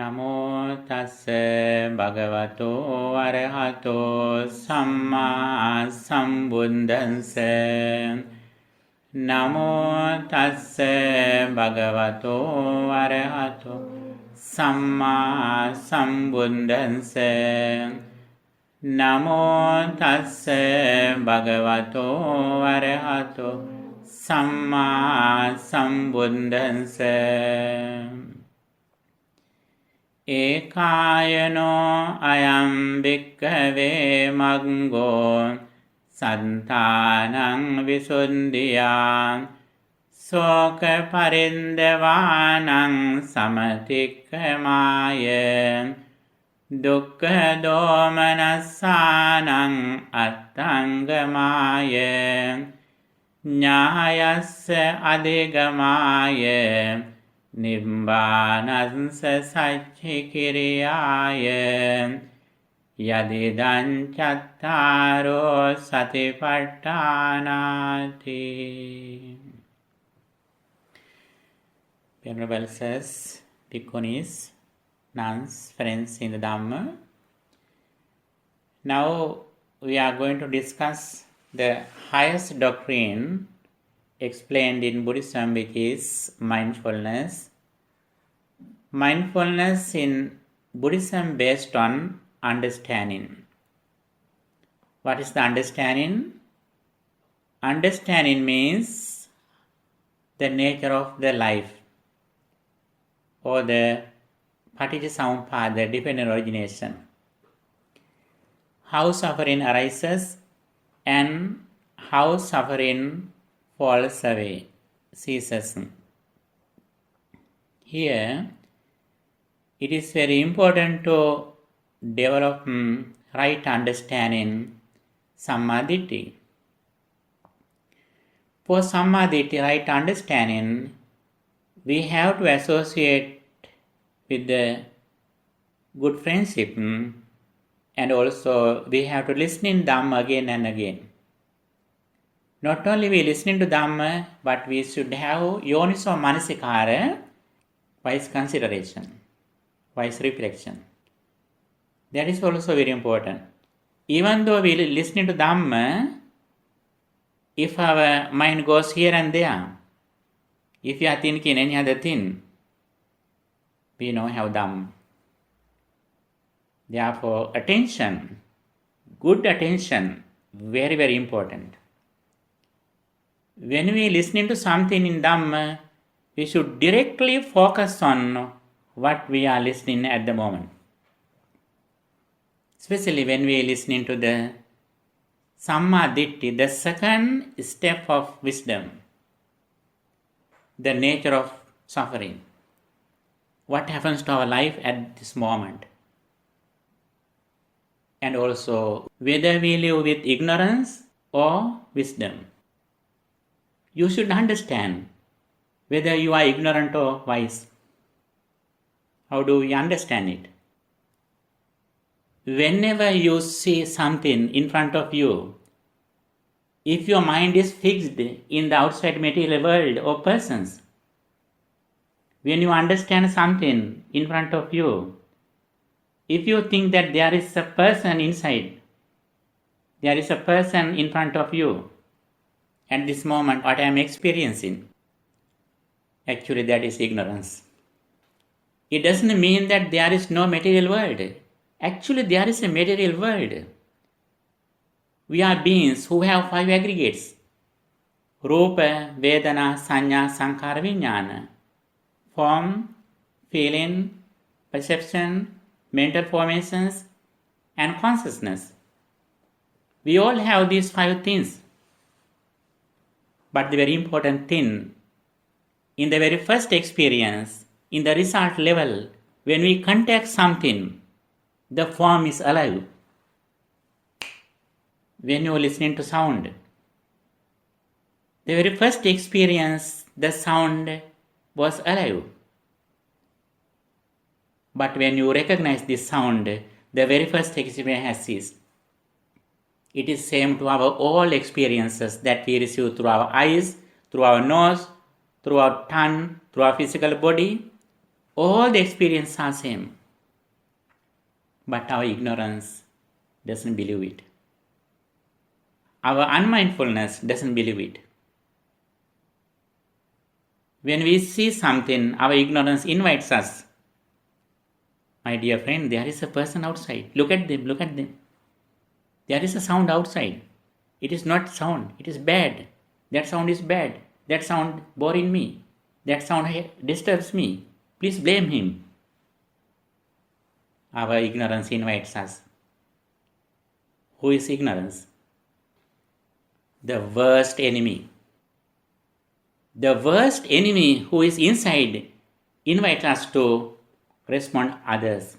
Namo tassa bhagavato arahato samma sambuddhassa. Namo tassa bhagavato arahato samma sambuddhassa. Namo tassa bhagavato arahato samma sambuddhassa. Ekayano ayam bhikkhave maggo santanang visuddhiyam soka parindavanang samatikkamaya dukkha domanassanang attangamaya nyayasya adhigamaya Nibbānassa saccikiriyāya yadidañ cattāro satipatthānāti. Venerable Sirs, Bhikkhunis, nuns, friends in the Dhamma. Now we are going to discuss the highest doctrine explained in Buddhism, which is mindfulness. Mindfulness in Buddhism based on understanding. What is the understanding? Understanding means the nature of the life or the paticcasamuppada, the dependent origination. How suffering arises and how suffering falls away, ceases. Here, it is very important to develop right understanding, sammaditthi. For sammaditthi, right understanding, we have to associate with the good friendship, and also we have to listen in Dhamma again and again. Not only we listening to Dhamma, but we should have yoniso manasikara, wise consideration, wise reflection. That is also very important. Even though we listening to Dhamma, if our mind goes here and there, if we are thinking any other thing, we don't have Dhamma. Therefore, attention, good attention, very, very important. When we listening to something in Dhamma, we should directly focus on what we are listening at the moment. Especially when we are listening to the sammaditthi, the second step of wisdom, the nature of suffering. What happens to our life at this moment? And also, whether we live with ignorance or wisdom. You should understand whether you are ignorant or wise. How do we understand it? Whenever you see something in front of you, if your mind is fixed in the outside material world or persons, when you understand something in front of you, if you think that there is a person inside, there is a person in front of you, at this moment, what I am experiencing, actually that is ignorance. It doesn't mean that there is no material world. Actually, there is a material world. We are beings who have 5 aggregates. Rupa, Vedana, Sanya, Sankhara, Vijnana. Form, feeling, perception, mental formations, and consciousness. We all have these 5 things. But the very important thing, in the very first experience, in the result level, when we contact something, the form is alive. When you are listening to sound, the very first experience, the sound was alive. But when you recognize this sound, the very first experience has ceased. It is same to our all experiences that we receive through our eyes, through our nose, through our tongue, through our physical body. All the experiences are same. But our ignorance doesn't believe it. Our unmindfulness doesn't believe it. When we see something, our ignorance invites us. My dear friend, there is a person outside. Look at them, look at them. There is a sound outside. It is not sound, it is bad. That sound is bad. That sound boring me. That sound disturbs me. Please blame him. Our ignorance invites us. Who is ignorance? The worst enemy. The worst enemy who is inside invites us to respond others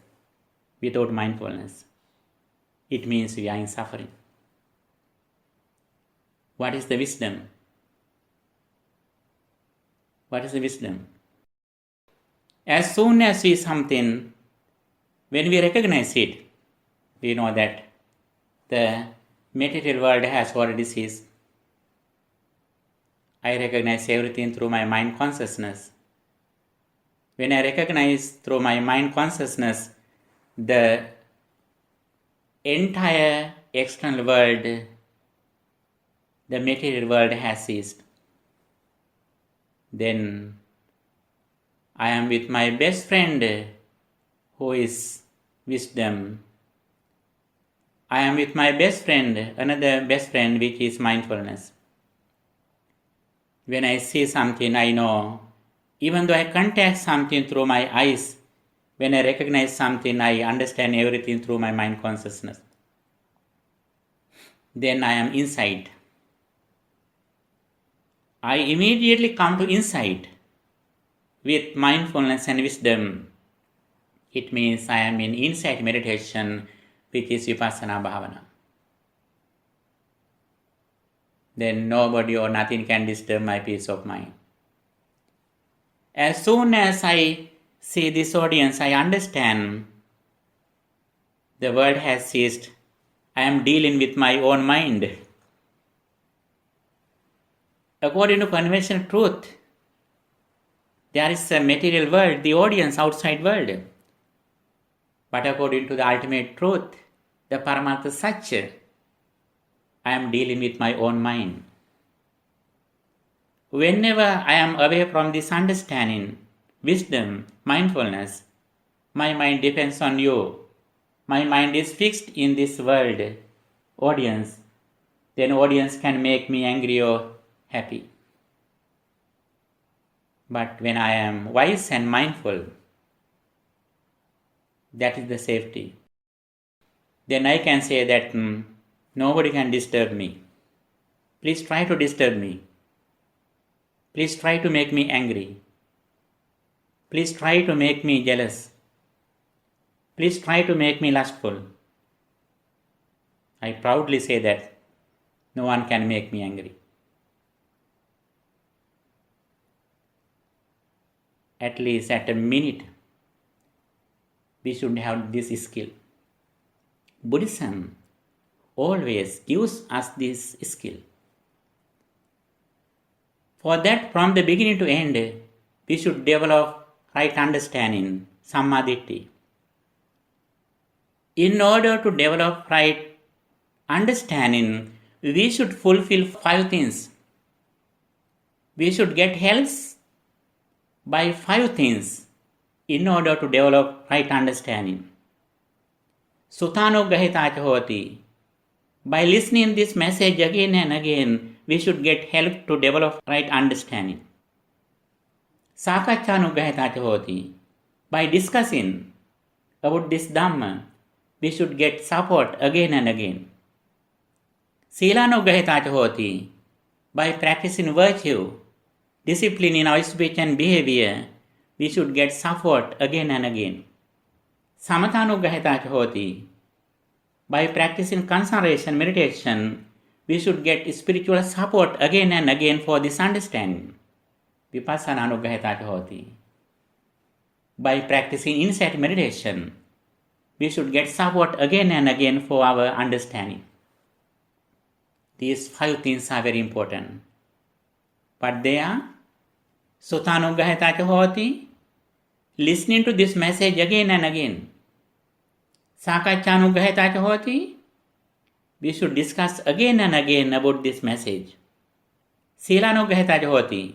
without mindfulness. It means we are in suffering. What is the wisdom? What is the wisdom? As soon as we see something, when we recognize it, we know that the material world has already ceased. I recognize everything through my mind consciousness. When I recognize through my mind consciousness the entire external world, the material world has ceased, then I am with my best friend who is wisdom. I am with my best friend, another best friend which is mindfulness. When I see something, I know, even though I contact something through my eyes, when I recognize something, I understand everything through my mind consciousness. Then I am inside. I immediately come to insight with mindfulness and wisdom. It means I am in insight meditation, which is Vipassana Bhavana. Then nobody or nothing can disturb my peace of mind. As soon as I see this audience, I understand the world has ceased. I am dealing with my own mind. According to conventional truth, there is a material world, the audience, outside world. But according to the ultimate truth, the Paramartha Satya, I am dealing with my own mind. Whenever I am away from this understanding, wisdom, mindfulness, my mind depends on you. My mind is fixed in this world, audience. Then audience can make me angry or happy. But when I am wise and mindful, that is the safety. Then I can say that nobody can disturb me. Please try to disturb me. Please try to make me angry. Please try to make me jealous. Please try to make me lustful. I proudly say that no one can make me angry. At least at a minute, we should have this skill. Buddhism always gives us this skill. For that, from the beginning to end, we should develop right understanding, Sammaditthi. In order to develop right understanding, we should fulfill 5 things. We should get help by 5 things in order to develop right understanding. Sutanugahita hoti. By listening this message again and again, we should get help to develop right understanding. Sakachanugahita hoti. By discussing about this Dhamma, we should get support again and again. Silanugahita hoti. By practicing virtue, discipline in our speech and behavior, we should get support again and again. Samathanugahita hoti. By practicing concentration, meditation, we should get spiritual support again and again for this understanding. Vipassana anugahita hoti. By practicing insight meditation, we should get support again and again for our understanding. These 5 things are very important. But they are Sutanugahita hoti. listening to this message again and again. Sakacchanugrahita च होती. We should discuss again and again about this message. Silanugrahita च होती.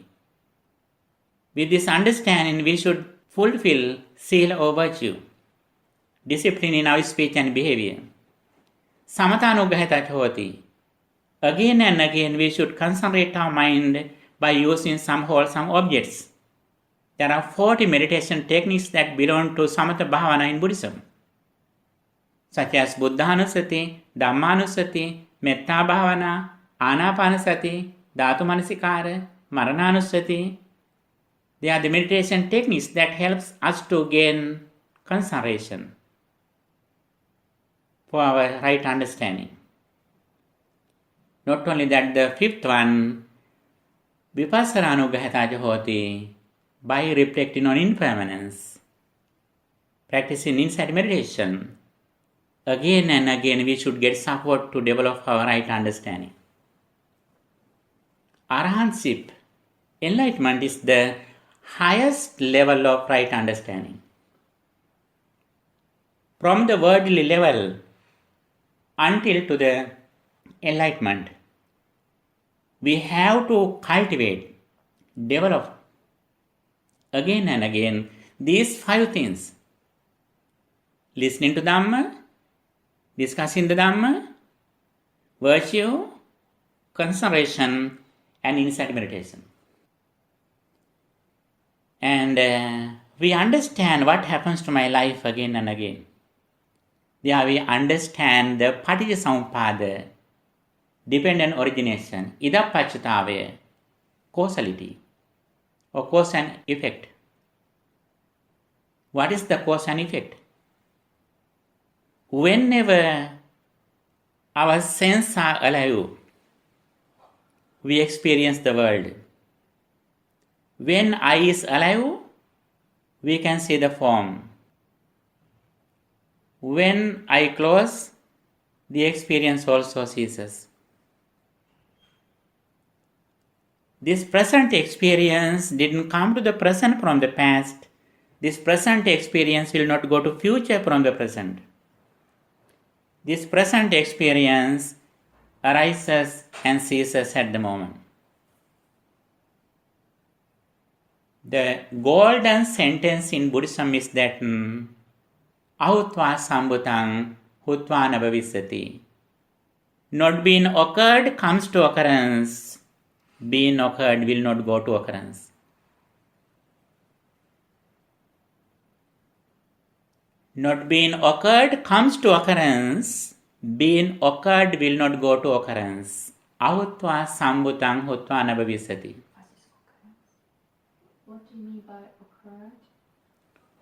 With this understanding, we should fulfill sila or virtue, discipline in our speech and behavior. Samatanugrahita च होती. Again and again, we should concentrate our mind by using some wholesome objects. There are 40 meditation techniques that belong to Samatha Bhavana in Buddhism, such as Buddhanusati, Dhammanusati, Metta Bhavana, Anapanasati, Dhatu Manasikara, Marananusati. They are the meditation techniques that helps us to gain concentration for our right understanding. Not only that, the fifth one, Vipassana Anugrahita च होती, by reflecting on impermanence, practicing insight meditation. Again and again, we should get support to develop our right understanding. Arahantship, enlightenment, is the highest level of right understanding. From the worldly level until to the enlightenment, we have to cultivate, develop again and again these 5 things: listening to Dhamma, discussing the Dhamma, virtue, concentration, and insight meditation. And we understand what happens to my life again and again. There we understand the Paticcasamuppada, dependent origination, idappacchatavaya, causality, or cause and effect. What is the cause and effect? Whenever our senses are alive, we experience the world. When eye is alive, we can see the form. When eye close, the experience also ceases. This present experience didn't come to the present from the past. This present experience will not go to future from the present. This present experience arises and ceases at the moment. The golden sentence in Buddhism is that ahutva sambhutang hutva nabhavisati. Not being occurred comes to occurrence. Being occurred will not go to occurrence. Not being occurred comes to occurrence. Being occurred will not go to occurrence. Ahutva sambhutang hutva nabhavisati. What do you mean by occurred?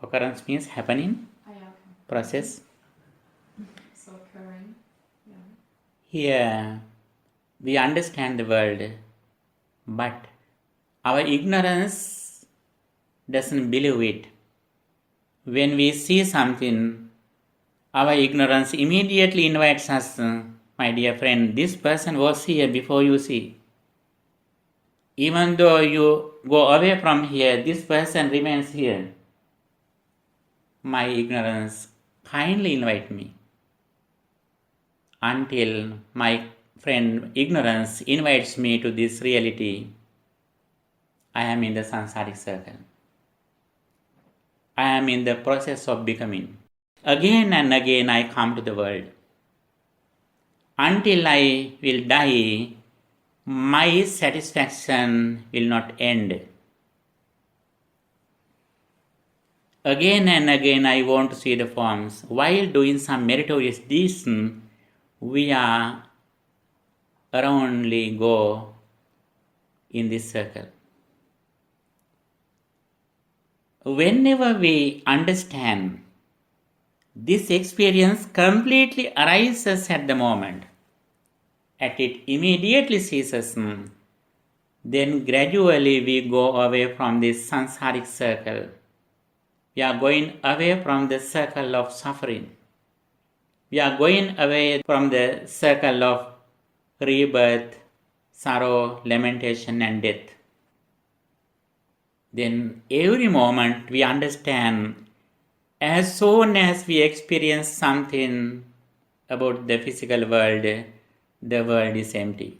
Occurrence means happening, Okay. process. So occurring. Yeah. Here we understand the world, but our ignorance doesn't believe it. When we see something, our ignorance immediately invites us, my dear friend, this person was here before you see. Even though you go away from here, this person remains here. My ignorance, kindly invite me. Until my friend ignorance invites me to this reality, I am in the samsaric circle. I am in the process of becoming. Again and again I come to the world. Until I will die, my satisfaction will not end. Again and again I want to see the forms. While doing some meritorious deeds, we are aroundly go in this circle. Whenever we understand, this experience completely arises at the moment, and it immediately ceases, then gradually we go away from this samsaric circle. We are going away from the circle of suffering. We are going away from the circle of rebirth, sorrow, lamentation, and death. then every moment we understand, as soon as we experience something about the physical world, the world is empty.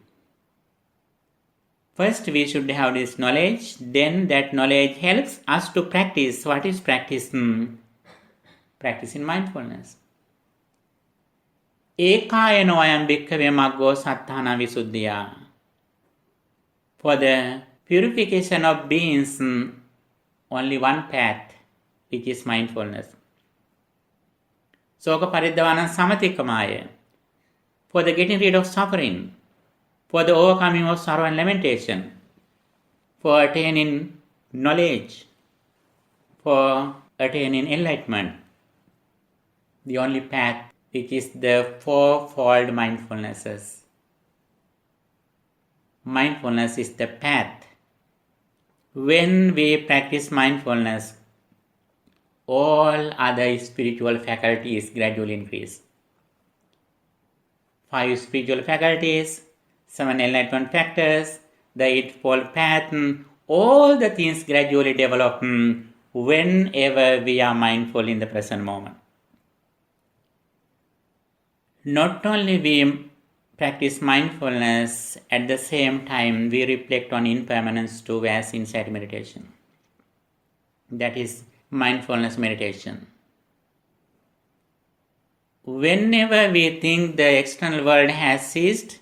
First we should have this knowledge, then that knowledge helps us to practice. What is practice? Practice in mindfulness. Ekayano ayam bhikkhave maggo satthana visuddhiya. For the purification of beings, only one path, which is mindfulness. Soka paridhavanam samatikkamaya. For the getting rid of suffering, for the overcoming of sorrow and lamentation, for attaining knowledge, for attaining enlightenment. The only path, which is the fourfold mindfulnesses. Mindfulness is the path. When we practice mindfulness, all other spiritual faculties gradually increase. 5 spiritual faculties, 7 enlightenment factors, the Eightfold Path, all the things gradually develop whenever we are mindful in the present moment. Not only we practice mindfulness, at the same time we reflect on impermanence too as insight meditation. That is mindfulness meditation. Whenever we think the external world has ceased,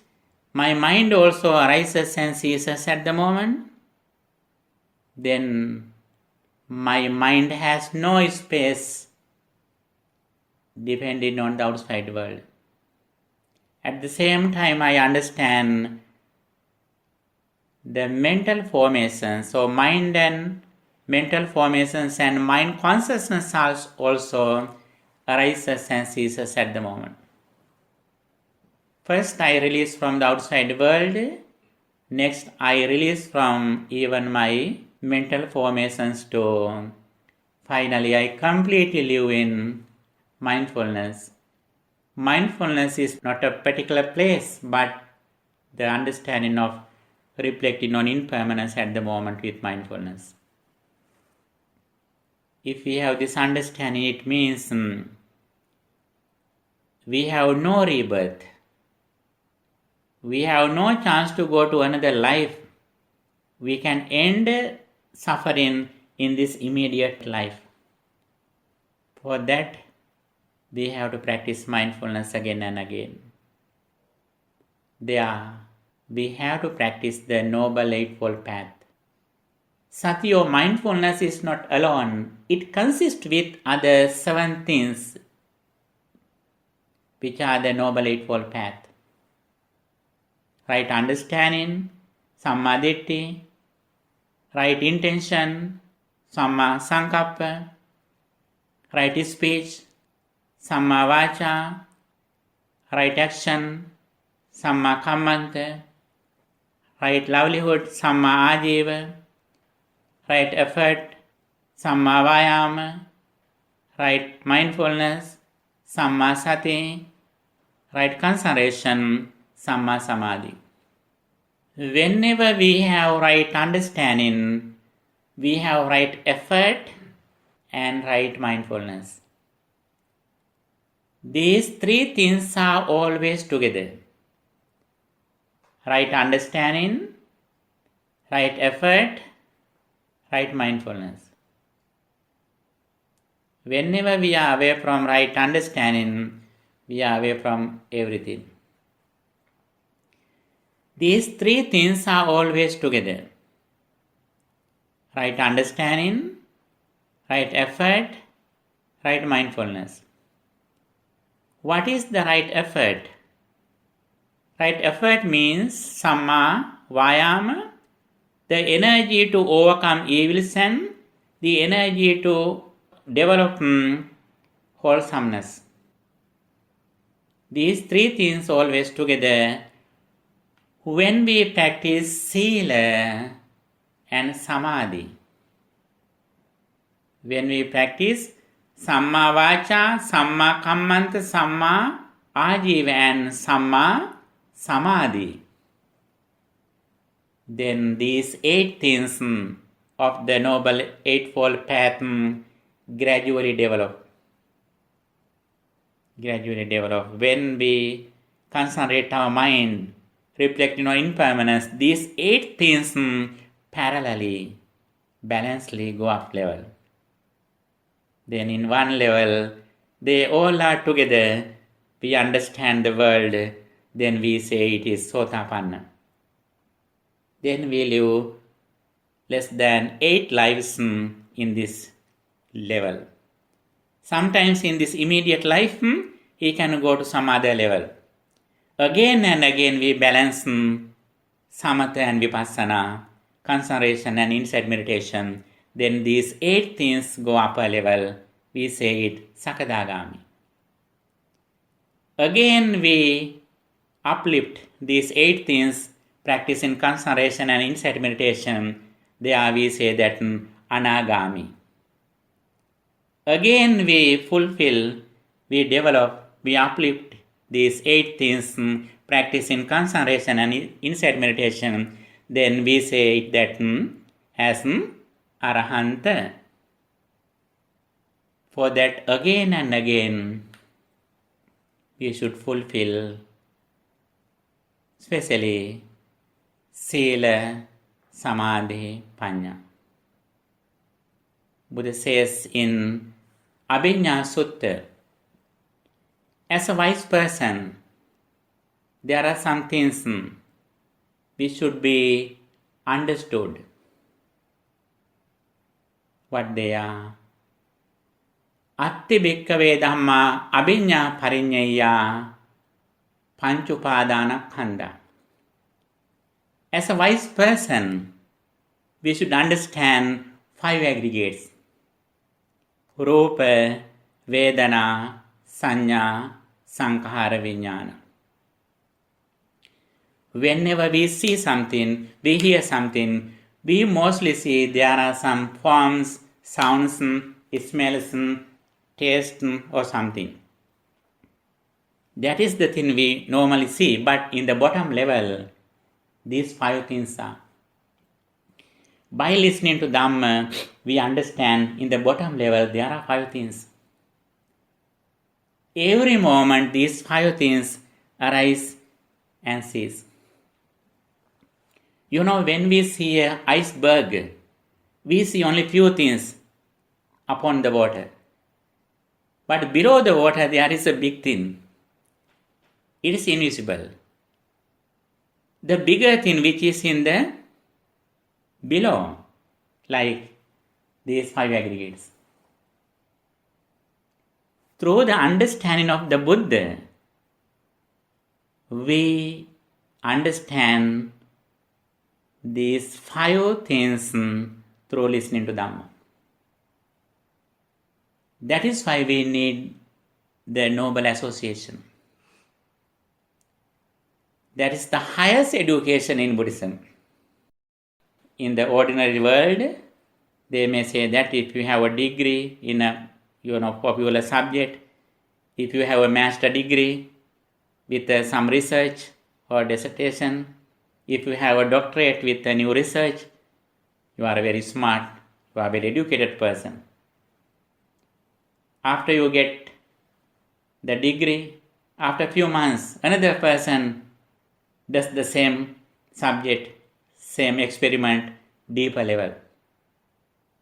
my mind also arises and ceases at the moment, then my mind has no space depending on the outside world. At the same time, I understand the mental formations, so mind and mental formations and mind consciousness also arises and ceases at the moment. First I release from the outside world, next I release from even my mental formations too. Finally I completely live in mindfulness. Mindfulness is not a particular place, but the understanding of reflecting on impermanence at the moment with mindfulness. If we have this understanding, it means we have no rebirth. We have no chance to go to another life. We can end suffering in this immediate life. For that, we have to practice mindfulness again and again. We have to practice the Noble Eightfold Path. Sati or mindfulness is not alone. It consists with other 7 things which are the Noble Eightfold Path. Right understanding, Samma Ditti, right intention, Samma Sankappa, right speech, Samma Vacha, right action, Samma Kammanta, right livelihood, Samma Ajiva, right effort, Samma Vayama, right mindfulness, Samma Sati, right concentration, Samma Samadhi. Whenever we have right understanding, we have right effort and right mindfulness. These 3 things are always together. Right understanding, right effort, right mindfulness. Whenever we are away from right understanding, we are away from everything. These 3 things are always together. Right understanding, right effort, right mindfulness. What is the right effort? Right effort means Samma Vayama, the energy to overcome evils and the energy to develop wholesomeness. These 3 things always together. When we practice Sila and Samadhi, when we practice Samma Vacha, Samma Kammanta, Samma Ajiva and Samma Samadhi, then these 8 things of the Noble Eightfold Path gradually develop. When we concentrate our mind, reflecting on impermanence, these 8 things parallelly, balancedly go up level. Then in one level, they all are together. We understand the world. Then we say it is Sotapanna. Then we live less than 8 lives in this level. Sometimes in this immediate life, he can go to some other level. Again and again we balance samatha and vipassana, concentration and insight meditation. Then these 8 things go upper level. We say it Sakadagami. Again we uplift these 8 things, practicing concentration and insight meditation. There we say that Anagami. Again we fulfill, we develop, we uplift these 8 things, practicing concentration and insight meditation. Then we say it that as Arahanta. For that again and again we should fulfill, especially Sila, Samadhi, Panya. Buddha says in Abhiññā Sutta, as a wise person, there are some things which should be understood. What they are? Atti bhikkave dhamma abhiññā pariññaya panchupadana khanda. As a wise person, we should understand 5 aggregates: Rupa, Vedana, Sanya, Sankhara, Vijnana. Whenever we see something, we hear something, we mostly see there are some forms, sounds, smells, taste or something. That is the thing we normally see, but in the bottom level, these 5 things are. By listening to Dhamma, we understand in the bottom level there are 5 things. Every moment these 5 things arise and cease. When we see an iceberg, we see only few things upon the water. But below the water there is a big thing. It is invisible. The bigger thing which is in the below, like these 5 aggregates. Through the understanding of the Buddha, we understand these 5 things through listening to Dhamma. That is why we need the noble association. That is the highest education in Buddhism. In the ordinary world, they may say that if you have a degree in a popular subject, if you have a master degree with some research or dissertation, if you have a doctorate with a new research, you are a very smart, you are a very educated person. After you get the degree, after a few months, another person does the same subject, same experiment, deeper level.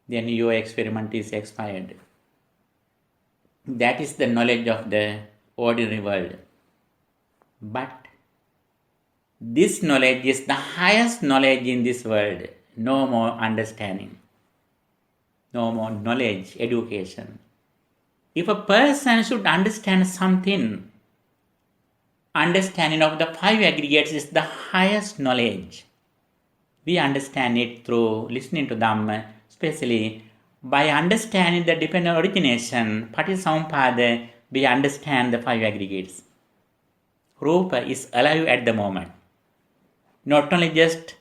Then your experiment is expired. That is the knowledge of the ordinary world. But this knowledge is the highest knowledge in this world. No more understanding. No more knowledge, education. If a person should understand something, understanding of the 5 aggregates is the highest knowledge. We understand it through listening to Dhamma, especially by understanding the dependent origination, Patisampada, we understand the 5 aggregates. Rupa is alive at the moment. Not only just,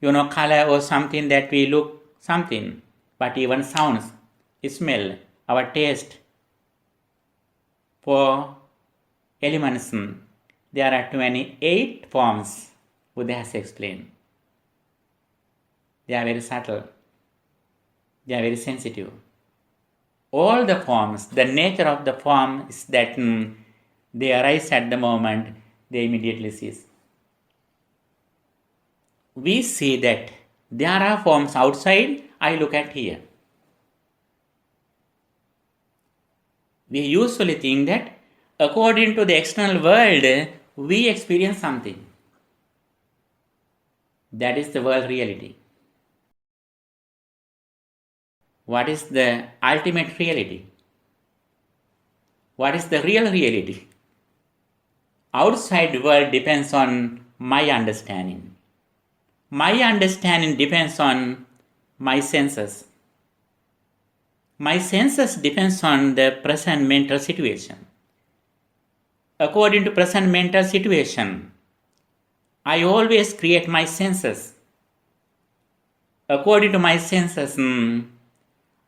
color or something that we look something, but even sounds, smell, our taste. For elements, there are 28 forms Buddha has explained. They are very subtle. They are very sensitive. All the forms, the nature of the form is that they arise at the moment, they immediately cease. We see that there are forms outside, I look at here. We usually think that according to the external world, we experience something. That is the world reality. What is the ultimate reality? What is the real reality? Outside world depends on my understanding. My understanding depends on my senses. My senses depends on the present mental situation. According to present mental situation, I always create my senses. According to my senses,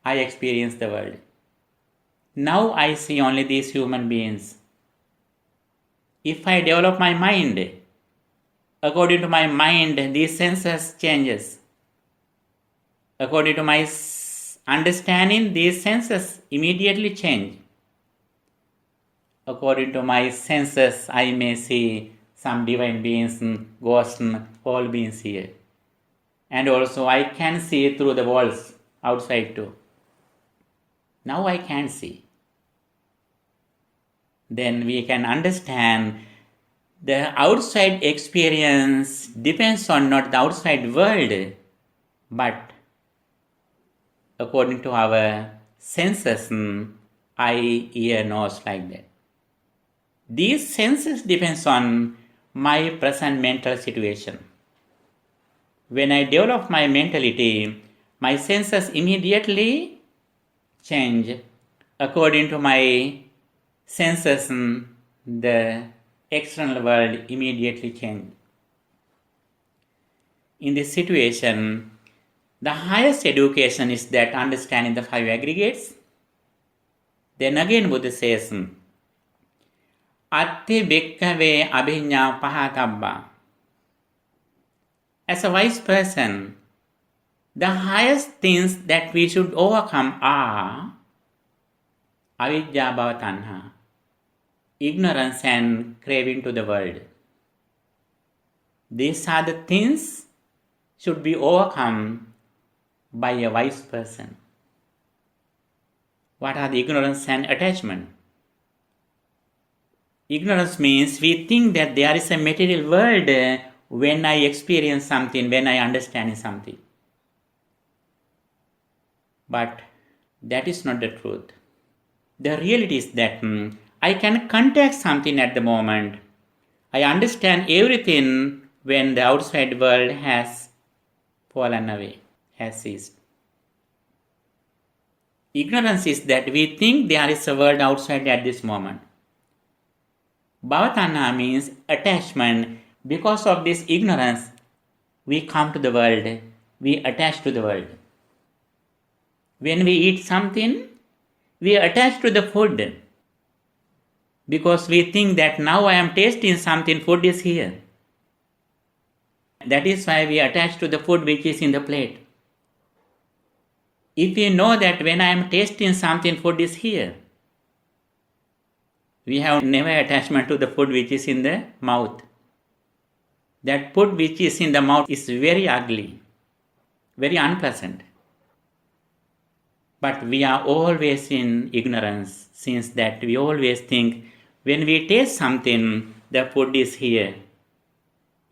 I experience the world. Now I see only these human beings. If I develop my mind, according to my mind, these senses changes. According to my understanding, these senses immediately change. According to my senses, I may see some divine beings, ghosts, all beings here. And also I can see through the walls outside too. Now I can see. Then we can understand the outside experience depends on not the outside world, but according to our senses, eye, ear, nose, like that. These senses depends on my present mental situation. When I develop my mentality, my senses immediately change. According to my senses, the external world immediately change. In this situation, the highest education is that understanding the five aggregates. Then again Buddha says, Atti bhikkave abhiññā pahatabba. As a wise person, the highest things that we should overcome are avidya bhava tanha, ignorance and craving to the world. These are the things should be overcome by a wise person. What are the ignorance and attachment? Ignorance means we think that there is a material world when I experience something, when I understand something. But that is not the truth. The reality is that I can contact something at the moment. I understand everything when the outside world has fallen away, has ceased. Ignorance is that we think there is a world outside at this moment. Bhavatanha means attachment. Because of this ignorance, we come to the world, we attach to the world. When we eat something, we attach to the food. Because we think that now I am tasting something, food is here. That is why we attach to the food which is in the plate. If we know that when I am tasting something, food is here, we have never attachment to the food which is in the mouth. That food which is in the mouth is very ugly, very unpleasant. But we are always in ignorance, since that we always think when we taste something, the food is here.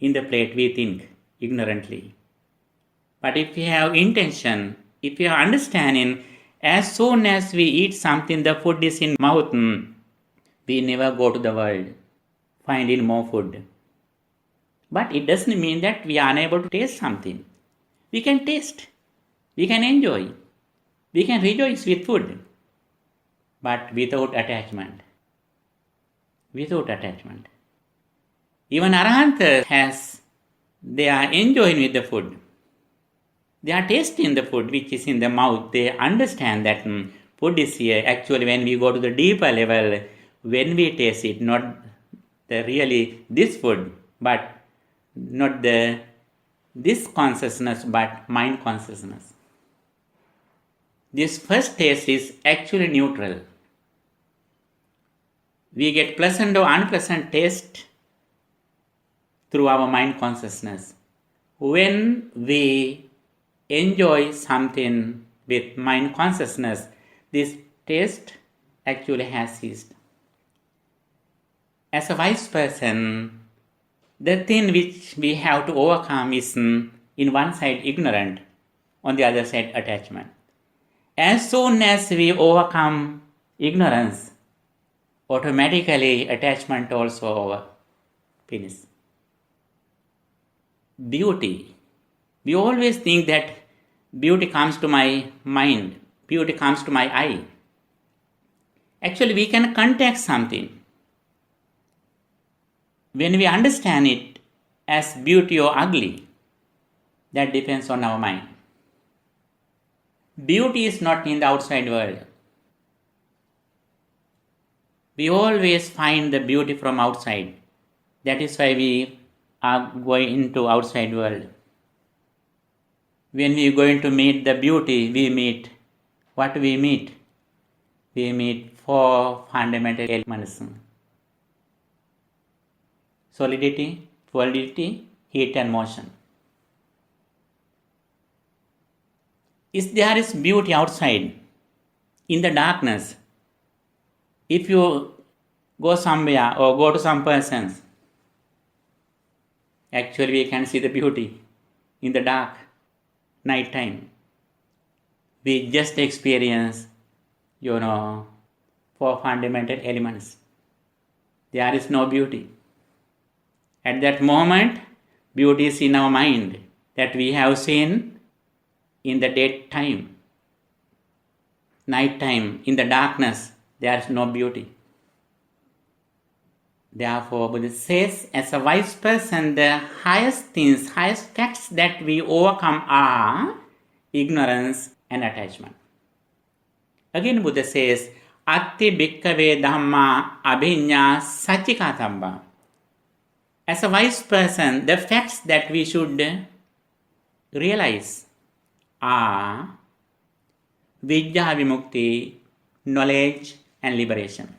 In the plate, we think ignorantly. But if we have intention, if we have understanding, as soon as we eat something, the food is in mouth, we never go to the world, finding more food. But it doesn't mean that we are unable to taste something. We can taste, we can enjoy, we can rejoice with food, but without attachment. Without attachment. Even Arahants they are enjoying with the food. They are tasting the food which is in the mouth. They understand that food is here. Actually, when we go to the deeper level, when we taste it, not the really this food, but not the this consciousness, but mind consciousness. This first taste is actually neutral. We get pleasant or unpleasant taste through our mind consciousness. When we enjoy something with mind consciousness, this taste actually has ceased. As a wise person, the thing which we have to overcome is, in one side, ignorant, on the other side, attachment. As soon as we overcome ignorance, automatically attachment also over. Finish. Beauty. We always think that beauty comes to my mind, beauty comes to my eye. Actually, we can contact something. When we understand it as beauty or ugly, that depends on our mind. Beauty is not in the outside world. We always find the beauty from outside. That is why we are going into outside world. When we are going to meet the beauty, we meet what we meet. We meet 4 fundamental elements: solidity, fluidity, heat and motion. If there is beauty outside, in the darkness, if you go somewhere or go to some persons, actually we can see the beauty in the dark, night time. We just experience, 4 fundamental elements. There is no beauty. At that moment, beauty is in our mind that we have seen in the daytime. Night time, in the darkness, there is no beauty. Therefore, Buddha says, as a wise person, the highest things, highest facts that we overcome are ignorance and attachment. Again, Buddha says, Atti bhikkave Dhamma abhinya sachikatabba. As a wise person, the facts that we should realize are Vidya Vimukti, knowledge and liberation.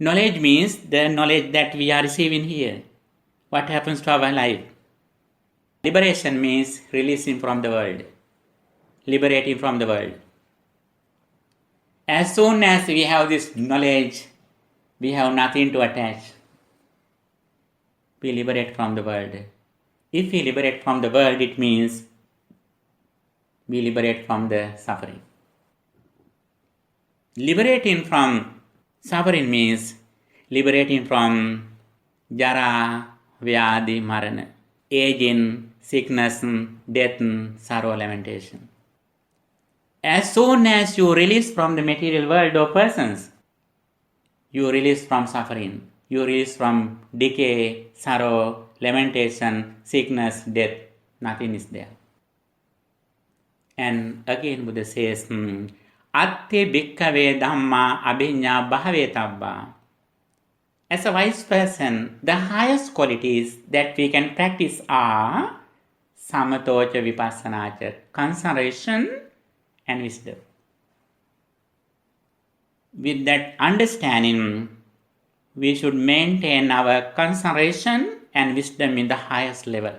Knowledge means the knowledge that we are receiving here. What happens to our life? Liberation means releasing from the world, liberating from the world. As soon as we have this knowledge, we have nothing to attach. We liberate from the world. If we liberate from the world, it means we liberate from the suffering. Liberating from suffering means liberating from jara, vyadi, marana, aging, sickness, death, sorrow, lamentation. As soon as you release from the material world or persons, you release from suffering, you release from decay, sorrow, lamentation, sickness, death. Nothing is there. And again Buddha says, Atti bhikkave Dhamma abhinya bhavetabba. As a wise person, the highest qualities that we can practice are samatocha vipassanacha, concentration and wisdom. With that understanding, we should maintain our concentration and wisdom in the highest level.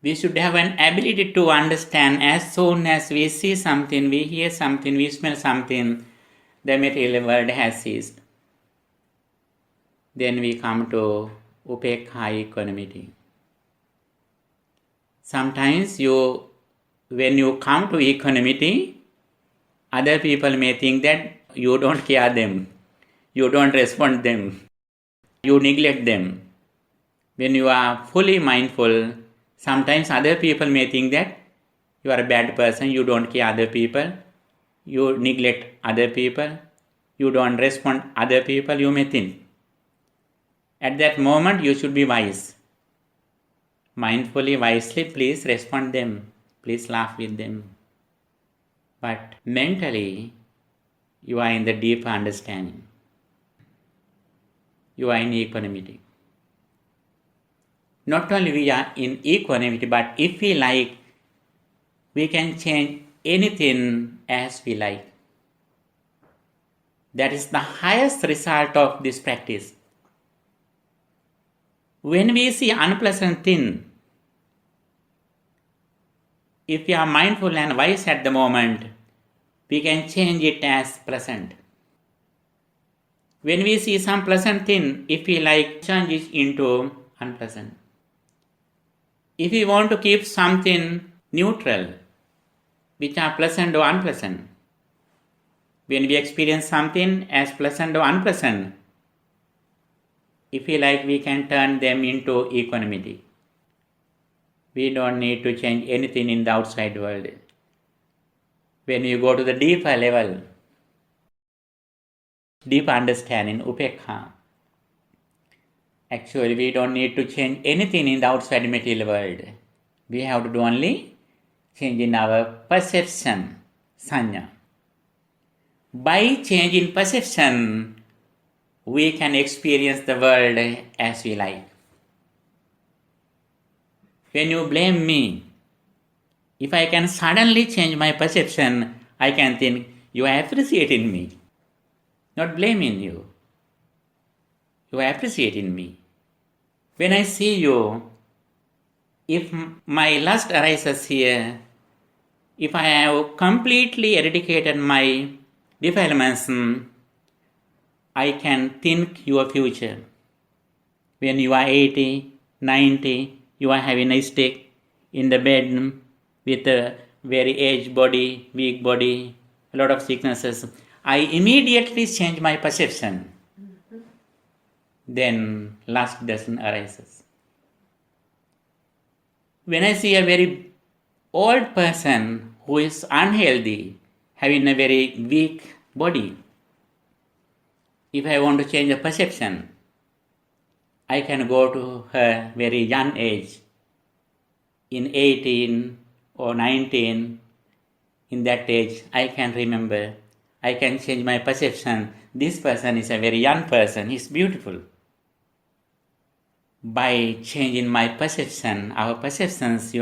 We should have an ability to understand as soon as we see something, we hear something, we smell something, the material world has ceased. Then we come to upekha equanimity. Sometimes when you come to equanimity, other people may think that you don't care them, you don't respond them, you neglect them. When you are fully mindful, sometimes other people may think that you are a bad person, you don't care other people, you neglect other people, you don't respond other people, you may think. At that moment, you should be wise. Mindfully, wisely, please respond them, please laugh with them. But mentally, you are in the deep understanding. You are in equanimity. Not only we are in equanimity, but if we like, we can change anything as we like. That is the highest result of this practice. When we see unpleasant thing, if we are mindful and wise at the moment, we can change it as pleasant. When we see some pleasant thing, if we like, change it into unpleasant. If we want to keep something neutral, which are pleasant or unpleasant, when we experience something as pleasant or unpleasant, if we like, we can turn them into equanimity. We don't need to change anything in the outside world. When you go to the deeper level, deeper understanding, upekha, actually we don't need to change anything in the outside material world. We have to do only change in our perception, sanya. By changing perception, we can experience the world as we like. When you blame me, if I can suddenly change my perception, I can think you are appreciating me, not blaming you. You are appreciating me. When I see you, if my lust arises here, if I have completely eradicated my defilements, I can think your future. When you are 80, 90, you are having a stick in the bed with a very aged body, weak body, a lot of sicknesses. I immediately change my perception. Then lust doesn't arise. When I see a very old person who is unhealthy, having a very weak body, if I want to change the perception, I can go to her very young age, in 18 or 19, in that age, I can remember, I can change my perception. This person is a very young person, he's beautiful. By changing my perception, our perceptions,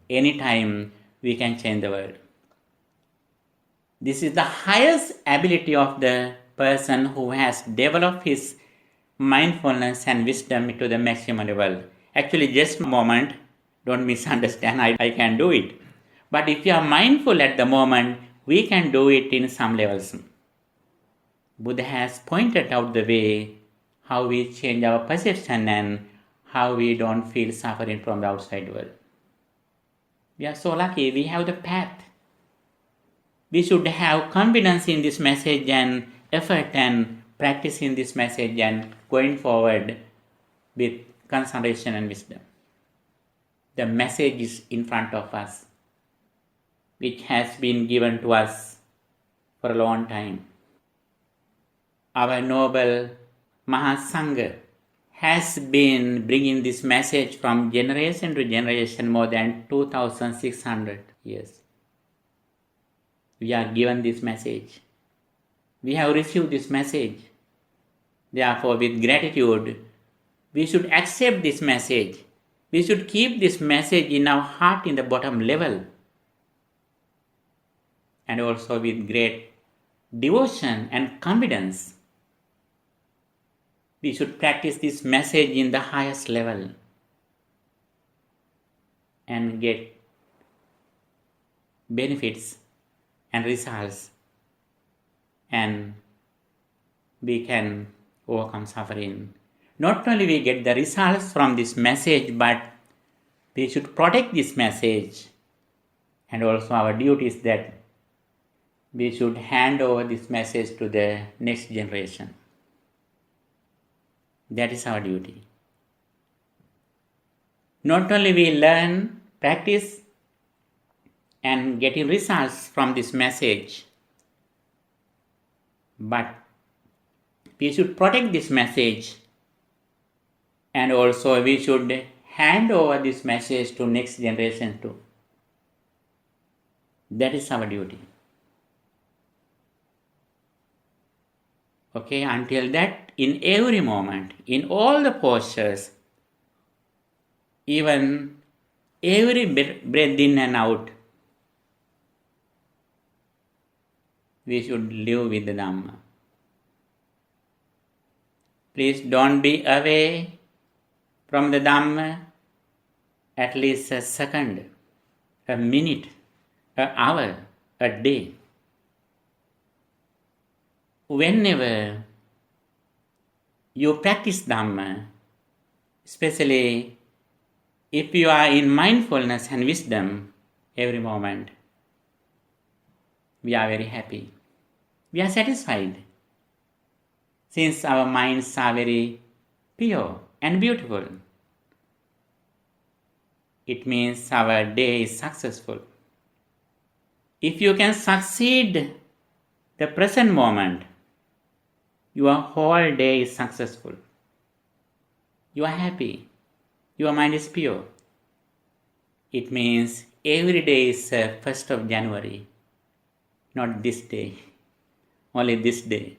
anytime we can change the world. This is the highest ability of the person who has developed his mindfulness and wisdom to the maximum level. Actually, just a moment, don't misunderstand, I can do it. But if you are mindful at the moment, we can do it in some levels. Buddha has pointed out the way how we change our perception and how we don't feel suffering from the outside world. We are so lucky, we have the path. We should have confidence in this message and effort and practice in this message and going forward with concentration and wisdom. The message is in front of us, which has been given to us for a long time. Our noble Mahasangha has been bringing this message from generation to generation more than 2,600 years. We are given this message. We have received this message. Therefore, with gratitude, we should accept this message. We should keep this message in our heart in the bottom level. And also with great devotion and confidence, we should practice this message in the highest level and get benefits and results, and we can overcome suffering. Not only we get the results from this message, but we should protect this message, and also our duty is that we should hand over this message to the next generation. That is our duty. Not only we learn, practice, and getting results from this message, but we should protect this message, and also we should hand over this message to next generation too. That is our duty. Okay, until that, in every moment, in all the postures, even every breath in and out, we should live with the Dhamma. Please don't be away from the Dhamma at least a second, a minute, an hour, a day. Whenever you practice Dhamma, especially if you are in mindfulness and wisdom every moment, we are very happy. We are satisfied. Since our minds are very pure and beautiful, it means our day is successful. If you can succeed the present moment, your whole day is successful. You are happy. Your mind is pure. It means every day is 1st of January, not this day, only this day.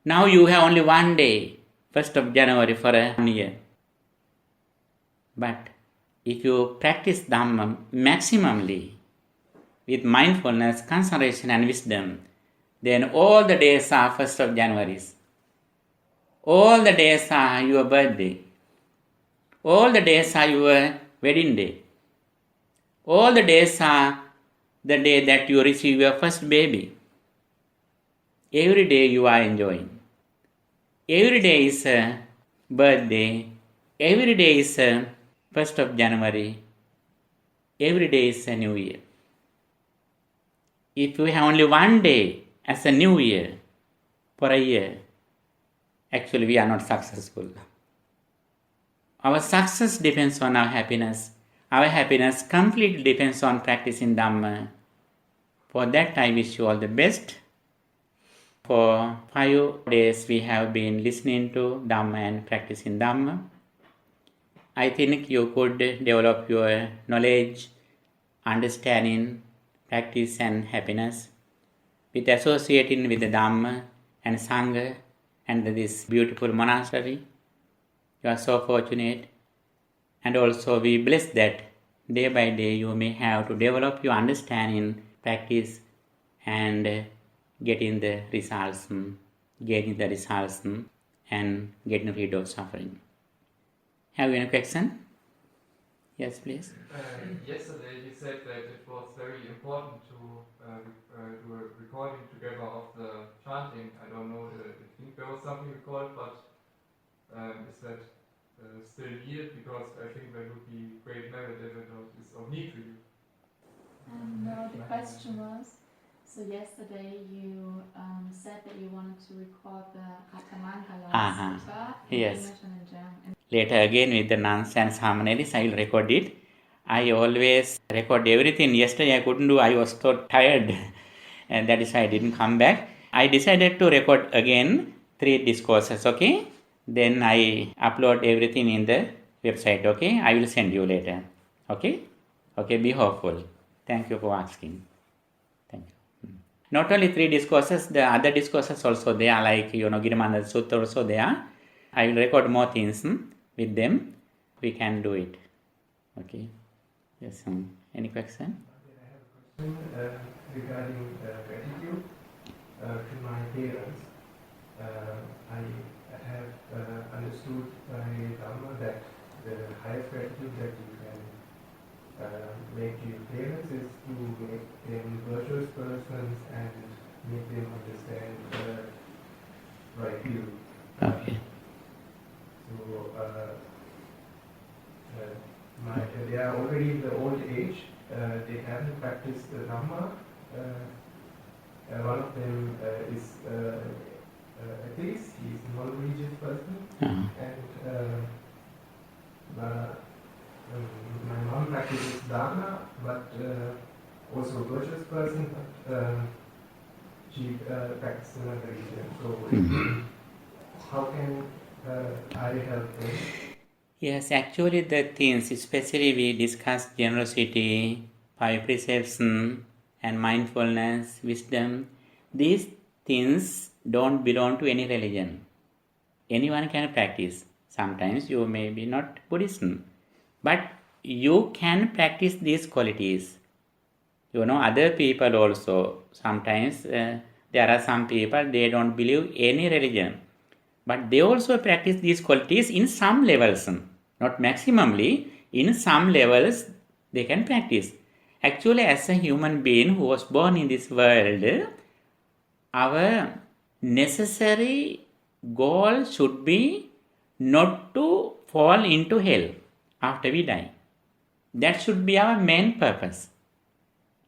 Now you have only one day, 1st of January for a year. But if you practice Dhamma maximally with mindfulness, concentration and wisdom, then all the days are 1st of January. All the days are your birthday. All the days are your wedding day. All the days are the day that you receive your first baby. Every day you are enjoying. Every day is a birthday. Every day is a 1st of January. Every day is a new year. If you have only one day as a new year for a year, actually we are not successful. Our success depends on our happiness. Our happiness completely depends on practicing Dhamma. For that I wish you all the best. For 5 days we have been listening to Dhamma and practicing Dhamma. I think you could develop your knowledge, understanding, practice and happiness with associating with the Dhamma and Sangha and this beautiful monastery. You are so fortunate, and also we bless that day by day you may have to develop your understanding, practice and getting the results, and getting rid of suffering. Have you any question? Yes, please. Yesterday you said that it was very important to do a recording together of the chanting. I don't know, I think there was something recorded, but is that still needed? Because I think that would be great merit if it is of need to you. No, the question was, so yesterday you said that you wanted to record the Dhammagaru Sutta in Yes. English and in German. Later again with the nonsense harmonies I will record it. I always record everything. Yesterday I couldn't do, I was so tired and that is why I didn't come back. I decided to record again 3 discourses, okay? Then I upload everything in the website, okay? I will send you later, okay? Okay, be hopeful. Thank you for asking. Thank you. Not only 3 discourses, the other discourses also they are like, Girimananda Sutta also they are. I will record more things with them. We can do it. Okay. Yes. Any question? I have a question regarding gratitude to my parents. I have understood by Dhamma that the highest gratitude that you can make to your parents is to make them virtuous persons and make them understand right view. Okay. So they are already in the old age. They haven't practiced the Dhamma. One of them is atheist. He is a non-religious person, and my mom practices Dhamma, but also a virtuous person. But she practices another religion. So how can I help them? Yes, actually the things, especially we discussed generosity, 5 precepts, and mindfulness, wisdom. These things don't belong to any religion. Anyone can practice. Sometimes you may be not Buddhist, but you can practice these qualities. Other people also, sometimes there are some people, they don't believe any religion. But they also practice these qualities in some levels, not maximally, in some levels they can practice. Actually, as a human being who was born in this world, our necessary goal should be not to fall into hell after we die. That should be our main purpose.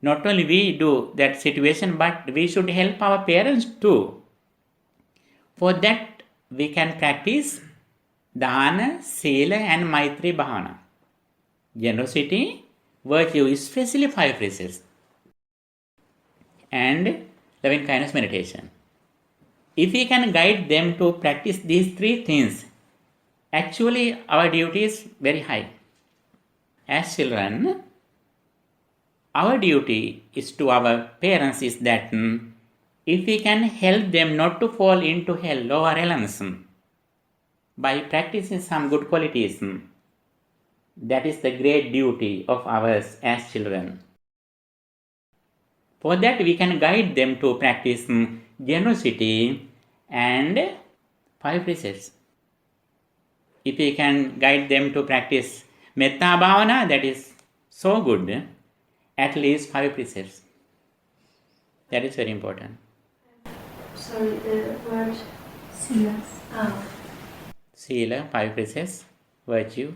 Not only we do that situation, but we should help our parents too. For that, we can practice Dana, Sila and Maitri Bhavana. Generosity, virtue, especially 5 precepts, and loving kindness meditation. If we can guide them to practice these 3 things, actually our duty is very high. As children, our duty is to our parents is that if we can help them not to fall into hell, lower realms, by practicing some good qualities, that is the great duty of ours as children. For that, we can guide them to practice generosity and 5 precepts. If we can guide them to practice metta bhavana, that is so good, at least 5 precepts. That is very important. Sorry, the word Silas. Sila, 5 precepts, virtue.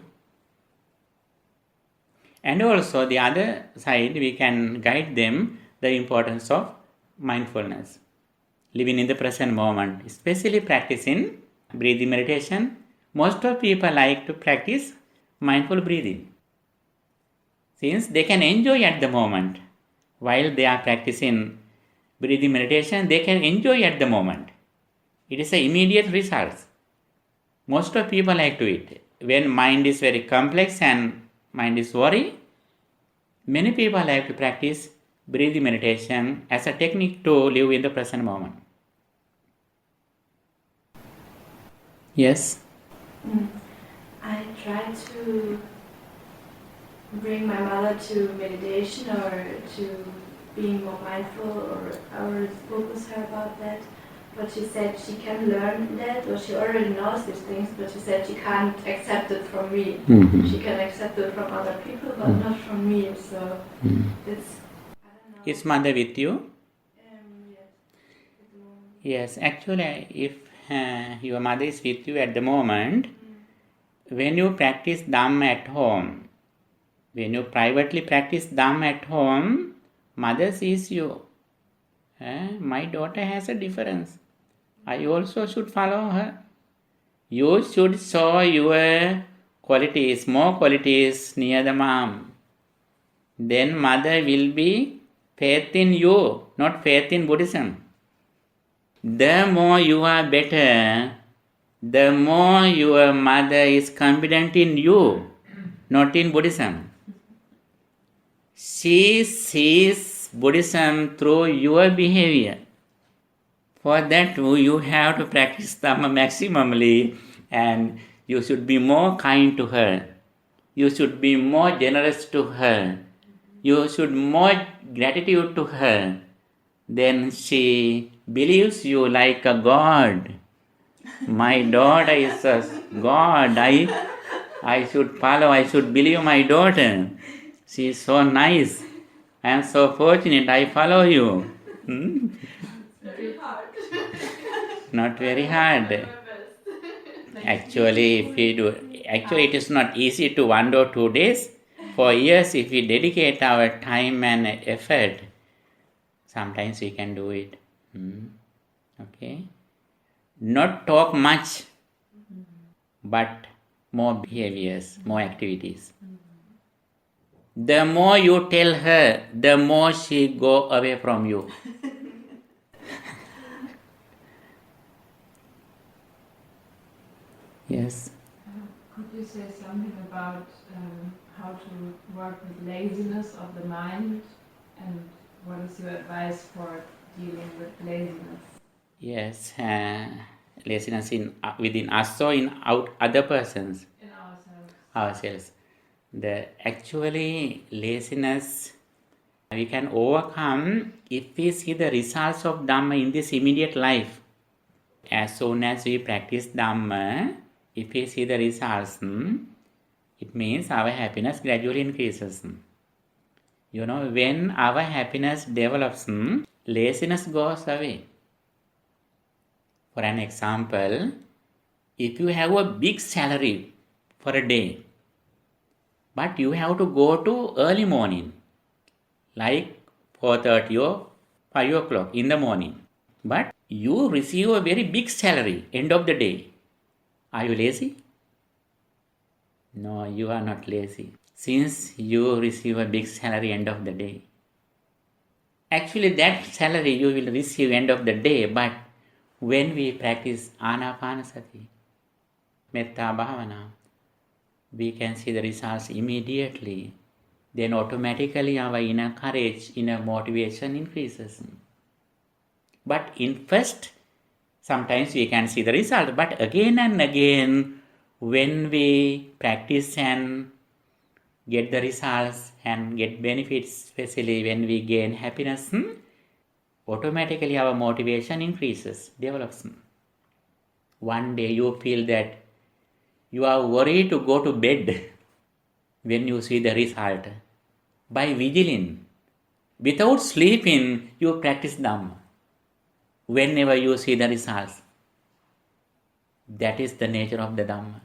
And also the other side, we can guide them the importance of mindfulness, living in the present moment, especially practicing breathing meditation. Most of people like to practice mindful breathing, since they can enjoy at the moment. While they are practicing breathing meditation, they can enjoy at the moment. It is an immediate result. Most of people like to it. When mind is very complex and mind is worried, many people like to practice breathing meditation as a technique to live in the present moment. Yes? I try to bring my mother to meditation or to being more mindful or focus her about that. But she said she can learn that, or she already knows these things, but she said she can't accept it from me. She can accept it from other people, but not from me. So it's, I don't know. Is mother with you? Yes. At the moment. Yes, actually, if your mother is with you at the moment, when you practice Dhamma at home, when you privately practice Dhamma at home, mother sees you. My daughter has a difference. I also should follow her. You should show your qualities, more qualities near the mom. Then mother will be faith in you, not faith in Buddhism. The more you are better, the more your mother is confident in you, not in Buddhism. She sees Buddhism through your behavior. For that, you have to practice Dhamma maximally, and you should be more kind to her. You should be more generous to her. You should more gratitude to her. Then she believes you like a God. My daughter is a God. I should follow, I should believe my daughter. She is so nice. I am so fortunate, I follow you. Very hard. Not very hard. Actually, it is not easy to 1 or 2 days. For years, if we dedicate our time and effort, sometimes we can do it. Okay? Not talk much, but more behaviors, more activities. The more you tell her, the more she go away from you. Yes. Could you say something about how to work with laziness of the mind, and what is your advice for dealing with laziness? Yes, laziness within us or in other persons? In ourselves. Ourselves. Actually, laziness We can overcome if we see the results of Dhamma in this immediate life. As soon as we practice Dhamma, if we see the results, it means our happiness gradually increases. When our happiness develops, laziness goes away. For an example, if you have a big salary for a day, but you have to go to early morning, like 4:30 or 5 o'clock in the morning, but you receive a very big salary end of the day, are you lazy? No, you are not lazy, since you receive a big salary end of the day. Actually, that salary you will receive end of the day, but when we practice Anapanasati, Metta Bhavana, we can see the results immediately. Then automatically our inner courage, inner motivation increases. But in first, sometimes we can see the result, but again and again, when we practice and get the results and get benefits, especially when we gain happiness, automatically our motivation increases, develops. One day you feel that you are worried to go to bed when you see the result. By vigiling, without sleeping, you practice Dhamma. Whenever you see the results, that is the nature of the Dhamma.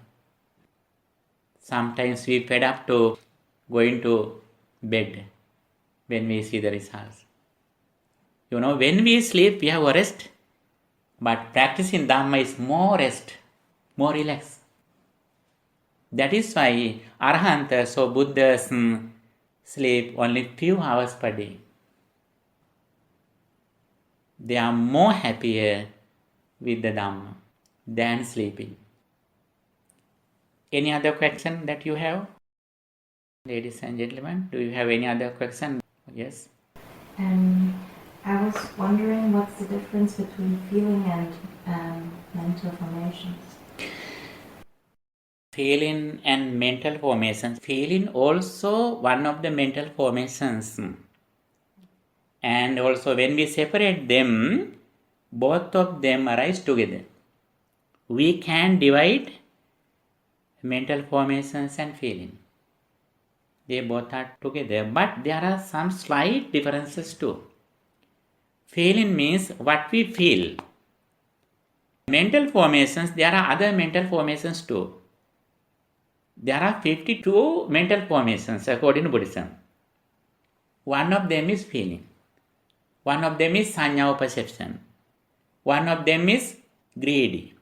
Sometimes we fed up to going to bed when we see the results. When we sleep, we have a rest. But practicing Dhamma is more rest, more relaxed. That is why Arhantas or Buddhas sleep only few hours per day. They are more happier with the Dhamma than sleeping. Any other question that you have? Ladies and gentlemen, do you have any other question? Yes? I was wondering what's the difference between feeling and mental formations? Feeling and mental formations. Feeling also one of the mental formations. And also when we separate them, both of them arise together. We can divide mental formations and feeling. They both are together, but there are some slight differences too. Feeling means what we feel. Mental formations, there are other mental formations too. There are 52 mental formations according to Buddhism. One of them is feeling. One of them is sanya or perception. One of them is greedy.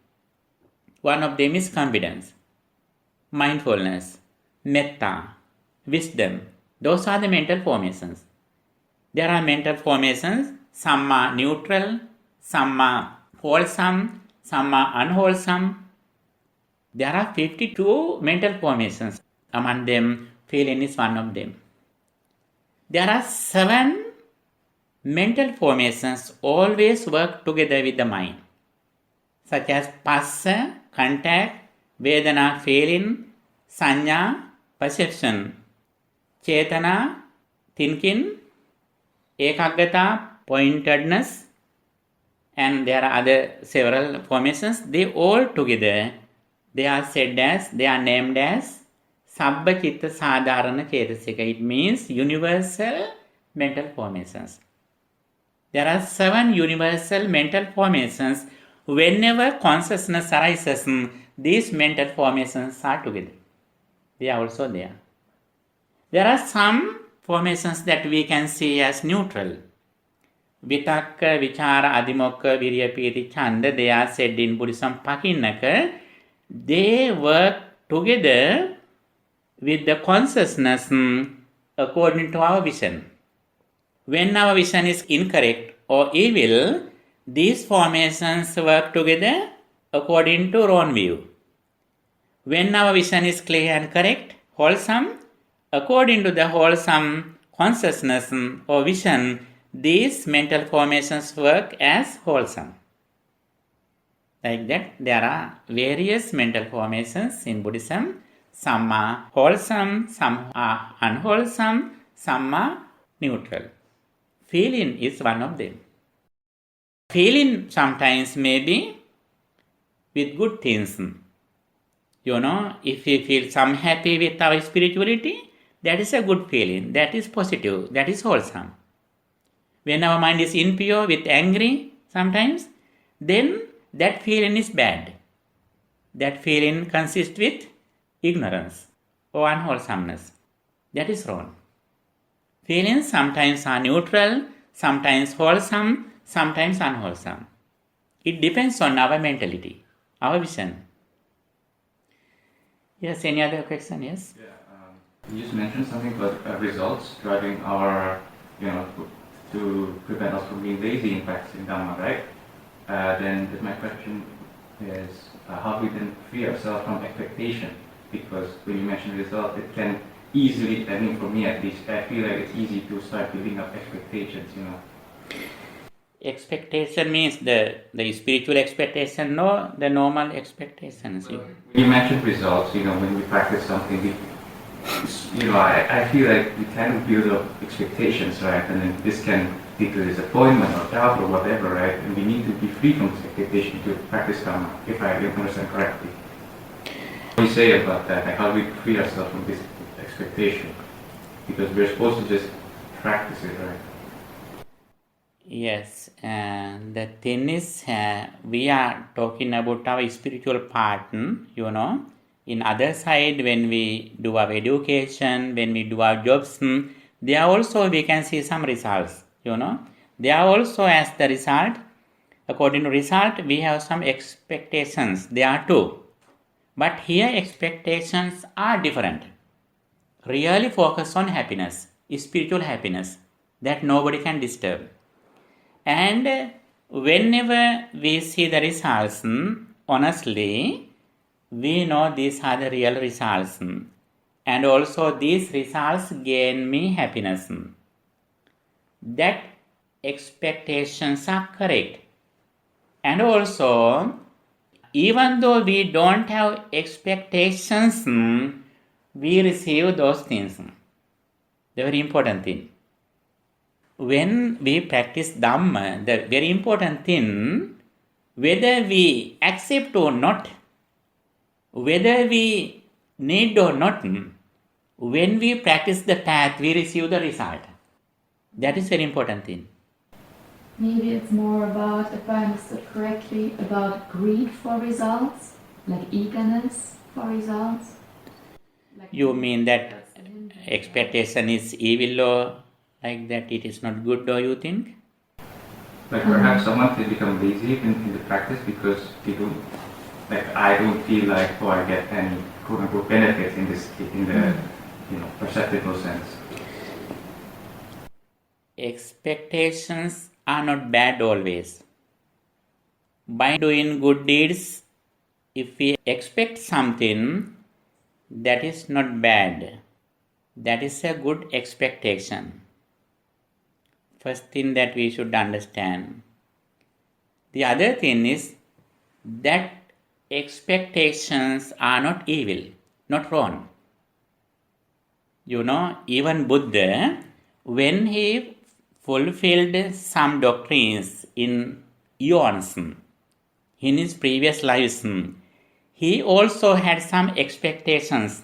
One of them is confidence, mindfulness, metta, wisdom. Those are the mental formations. There are mental formations, samma neutral, samma wholesome, samma unwholesome. There are 52 mental formations. Among them, feeling is one of them. There are 7 mental formations always work together with the mind, such as passa, contact, vedana, feeling, sanya, perception, chetana, thinking, ekaggata, pointedness, and there are other several formations. They all together, they are named as Sabba Chitta Sadharana Chetasika. It means universal mental formations. There are 7 universal mental formations. Whenever consciousness arises, these mental formations are together. They are also there. There are some formations that we can see as neutral. Vitakka, Vichara, Adimokka, Virya, Piti, Chanda, they are said in Buddhism Pakinnaka. They work together with the consciousness according to our vision. When our vision is incorrect or evil, these formations work together according to wrong view. When our vision is clear and correct, wholesome, according to the wholesome consciousness or vision, these mental formations work as wholesome. Like that, there are various mental formations in Buddhism. Some are wholesome, some are unwholesome, some are neutral. Feeling is one of them. Feeling sometimes may be with good things. If we feel some happy with our spirituality, that is a good feeling. That is positive. That is wholesome. When our mind is impure with angry sometimes, then that feeling is bad. That feeling consists with ignorance or unwholesomeness. That is wrong. Feelings sometimes are neutral, sometimes wholesome, sometimes unwholesome. It depends on our mentality, our vision. Yes, any other question? Yes? Yeah, you just mentioned something about results driving our, to prevent us from being lazy in practicing Dhamma, right? Then my question is, how we then free ourselves from expectation? Because when you mention result, it can easily, I mean for me at least, I feel like it's easy to start building up expectations, Expectation means the spiritual expectation, no, the normal expectations. Well, you mentioned results, when we practice something, I feel like we kind of build up expectations, right? And then this can lead to disappointment or doubt or whatever, right? And we need to be free from this expectation to practice Dhamma, if I understand correctly. What do you say about that? Like how do we free ourselves from this expectation? Because we're supposed to just practice it, right? Yes, the thing is, we are talking about our spiritual part, In other side, when we do our education, when we do our jobs, there also we can see some results, There are also as the result, according to result, we have some expectations, there are too. But here expectations are different. Really focus on happiness, spiritual happiness, that nobody can disturb. And whenever we see the results, honestly, we know these are the real results. And also these results gain me happiness. That expectations are correct. And also, even though we don't have expectations, we receive those things. The very important thing. When we practice Dhamma, the very important thing, whether we accept or not, whether we need or not, when we practice the path, we receive the result. That is very important thing. Maybe it's more about, if I understood correctly, about greed for results, like eagerness for results. You mean that expectation is evil or like that it is not good, or you think? Like perhaps someone can become lazy in the practice because they don't, I don't feel like, I get any quote unquote benefits in the perceptible sense. Expectations are not bad always. By doing good deeds, if we expect something, that is not bad. That is a good expectation. First thing that we should understand. The other thing is that expectations are not evil, not wrong. Even Buddha, when he fulfilled some doctrines in eons, in his previous lives, he also had some expectations.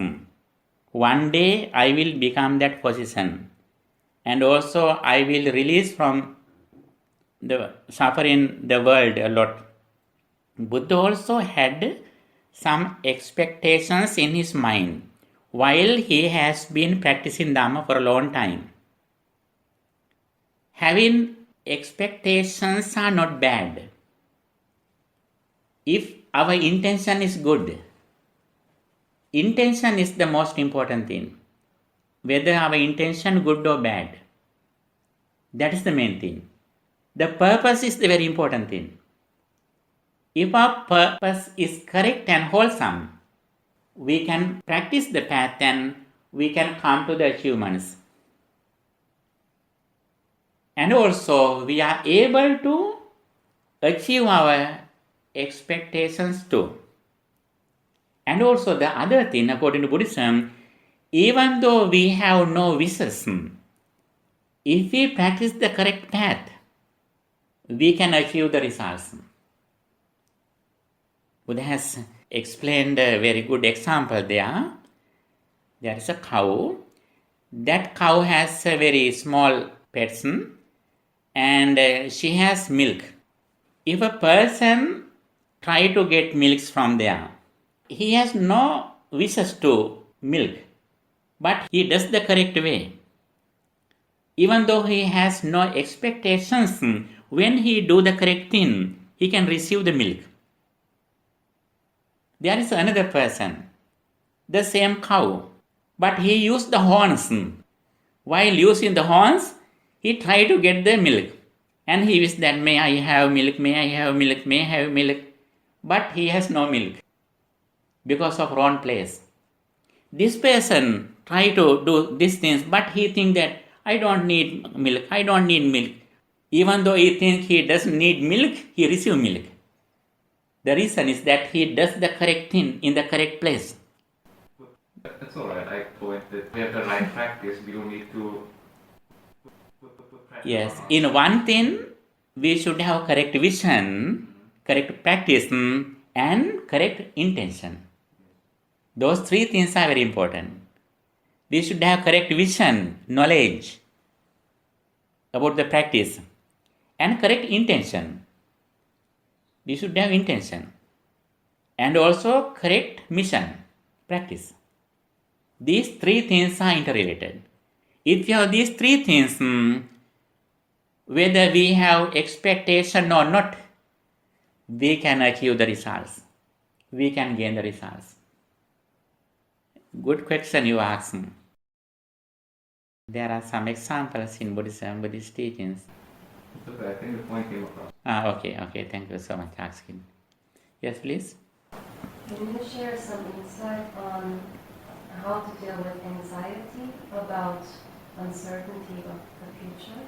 One day I will become that position. And also I will release from the suffering the world a lot. Buddha also had some expectations in his mind while he has been practicing Dhamma for a long time. Having expectations are not bad. If our intention is good, intention is the most important thing. Whether our intention good or bad, that is the main thing. The purpose is the very important thing. If our purpose is correct and wholesome, we can practice the path and we can come to the achievements. And also we are able to achieve our expectations too. And also the other thing, according to Buddhism, even though we have no wishes, If we practice the correct path, we can achieve the results. Buddha has explained a very good example there. There is a cow. That cow has a very small person and she has milk. If a person try to get milks from there, he has no wishes to milk, but he does the correct way. Even though he has no expectations, when he do the correct thing, he can receive the milk. There is another person, the same cow, but he used the horns. While using the horns, he tried to get the milk. And he wished that, may I have milk, may I have milk, may I have milk. But he has no milk because of wrong place. This person try to do these things, but he think that I don't need milk, I don't need milk. Even though he think he doesn't need milk, he receive milk. The reason is that he does the correct thing in the correct place. That's all right. I point that we have the right practice. We don't need to. Yes, in one thing, we should have correct vision, correct practice, and correct intention. Those three things are very important. We should have correct vision, knowledge about the practice, and correct intention. We should have intention. And also correct mission, practice. These three things are interrelated. If you have these three things, whether we have expectation or not, we can achieve the results. We can gain the results. Good question you asked. There are some examples in Buddhism, Buddhist teachings. Okay, I think the point came across. Okay. Thank you so much for asking. Yes, please. Can you share some insight on how to deal with anxiety about uncertainty of the future?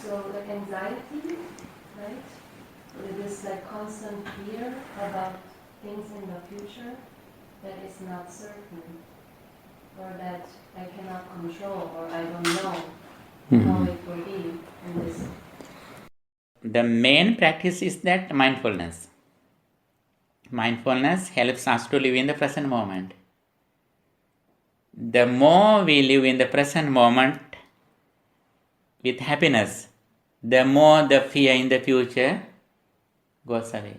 So the anxiety, right? It is like constant fear about things in the future that is not certain, or that I cannot control, or I don't know how it will be in this. The main practice is that mindfulness. Mindfulness helps us to live in the present moment. The more we live in the present moment with happiness, the more the fear in the future goes away.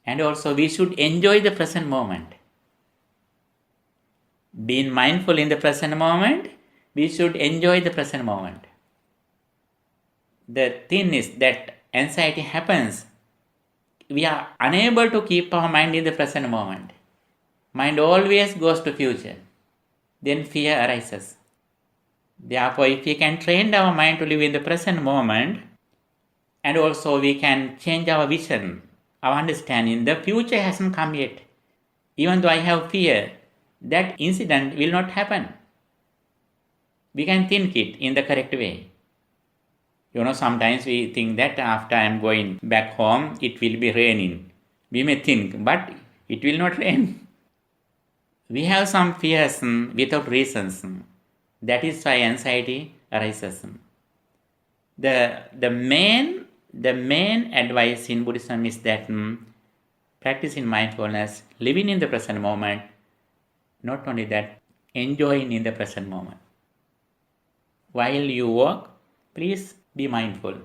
And also we should enjoy the present moment. Being mindful in the present moment, we should enjoy the present moment. The thing is that anxiety happens. We are unable to keep our mind in the present moment. Mind always goes to future. Then fear arises. Therefore, if we can train our mind to live in the present moment, and also we can change our vision, our understanding, the future hasn't come yet. Even though I have fear, that incident will not happen. We can think it in the correct way. Sometimes we think that after I am going back home, it will be raining. We may think, but it will not rain. We have some fears without reasons. That is why anxiety arises. The main advice in Buddhism is that practicing mindfulness, living in the present moment, not only that, enjoying in the present moment. While you walk, please be mindful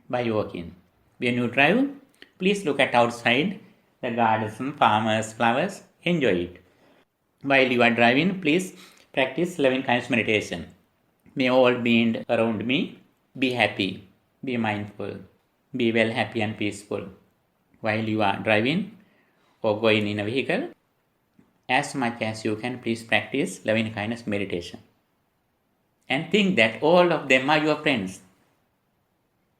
by walking. When you drive, please look at outside, the gardens, farmers, flowers, enjoy it. While you are driving, please practice loving kindness meditation. May all beings around me be happy, be mindful, be well, happy and peaceful. While you are driving or going in a vehicle, as much as you can, please practice loving kindness meditation. And think that all of them are your friends.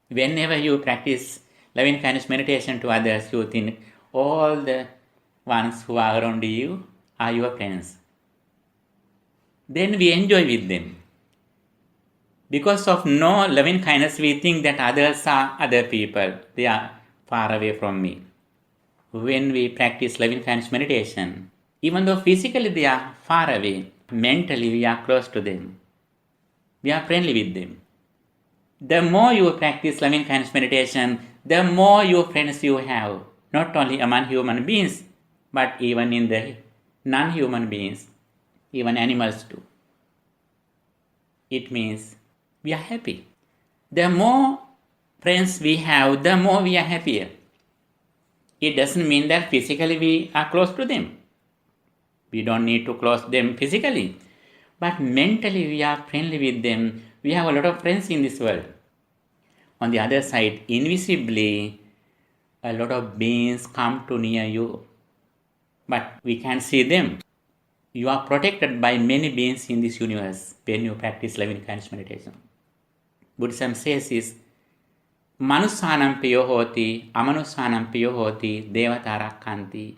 Whenever you practice loving kindness meditation to others, you think all the ones who are around you are your friends. Then we enjoy with them. Because of no loving kindness, we think that others are other people. They are far away from me. When we practice loving kindness meditation, even though physically they are far away, Mentally, we are close to them. We are friendly with them. The more you practice loving kindness meditation, the more you friends you have, not only among human beings, but even in the non-human beings, even animals too. It means we are happy. The more friends we have, the more we are happier. It doesn't mean that physically we are close to them. We don't need to close them physically. But mentally we are friendly with them. We have a lot of friends in this world. On the other side, invisibly, a lot of beings come to near you. But we can't see them. You are protected by many beings in this universe when you practice loving kindness meditation. Buddhism says is, Manusanam piyo hoti, amanusanam piyo hoti, devata rakkanti.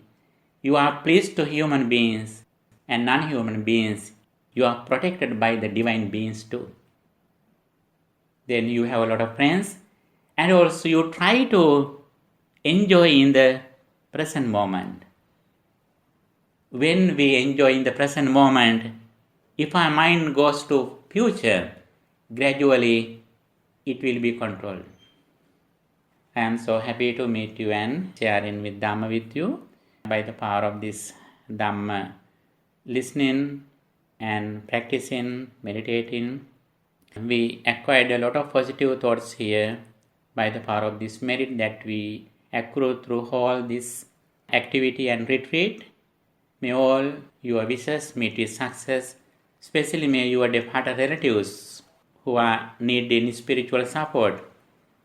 You are pleased to human beings and non-human beings. You are protected by the divine beings too. Then you have a lot of friends, and also you try to enjoy in the present moment. When we enjoy in the present moment, if our mind goes to future, gradually it will be controlled. I am so happy to meet you and sharing with Dhamma with you. By the power of this Dhamma, listening and practicing, meditating, we acquired a lot of positive thoughts here by the power of this merit that we accrue through all this activity and retreat. May all your wishes meet with success, especially may your departed relatives who are needing spiritual support,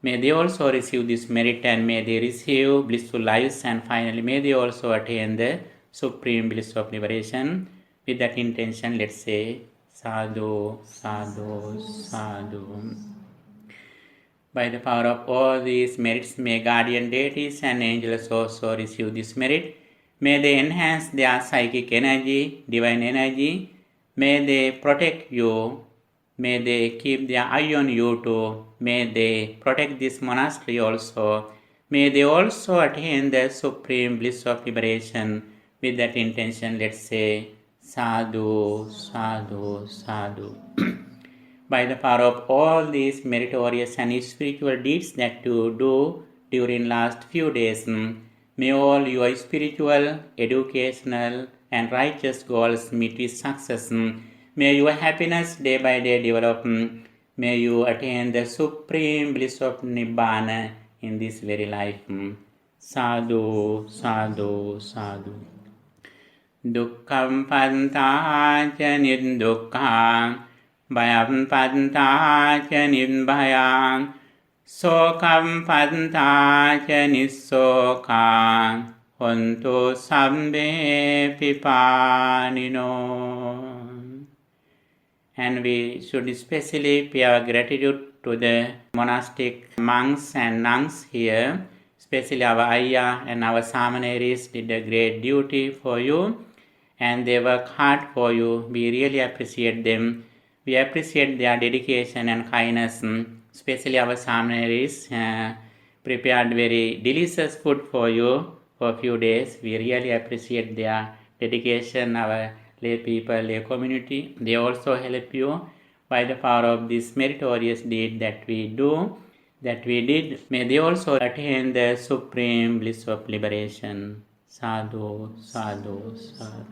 may they also receive this merit and may they receive blissful lives, and finally may they also attain the supreme bliss of liberation. With that intention, let's say Sadhu, Sadhu, Sadhu. By the power of all these merits, may guardian deities and angels also receive this merit. May they enhance their psychic energy, divine energy. May they protect you. May they keep their eye on you too. May they protect this monastery also. May they also attain the supreme bliss of liberation. With that intention, let's say Sadhu, Sadhu, Sadhu. By the power of all these meritorious and spiritual deeds that you do during last few days, may all your spiritual, educational and righteous goals meet with success. May your happiness day by day develop. May you attain the supreme bliss of Nibbana in this very life. Sadhu, Sadhu, Sadhu. Dukkham pantaca nirdukkha, bhayam pantaca nirbhaya, sokam pantaca nissokha, hontu sabbe pipanino. And we should especially pay our gratitude to the monastic monks and nuns here, especially our Ayya and our Samaneris did a great duty for you and they work hard for you. We really appreciate them. We appreciate their dedication and kindness, especially our Samaneris prepared very delicious food for you for a few days. We really appreciate their dedication, our lay people, lay community. They also help you by the power of this meritorious deed that we did. May they also attain the supreme bliss of liberation. Sadhu, Sadhu, Sadhu.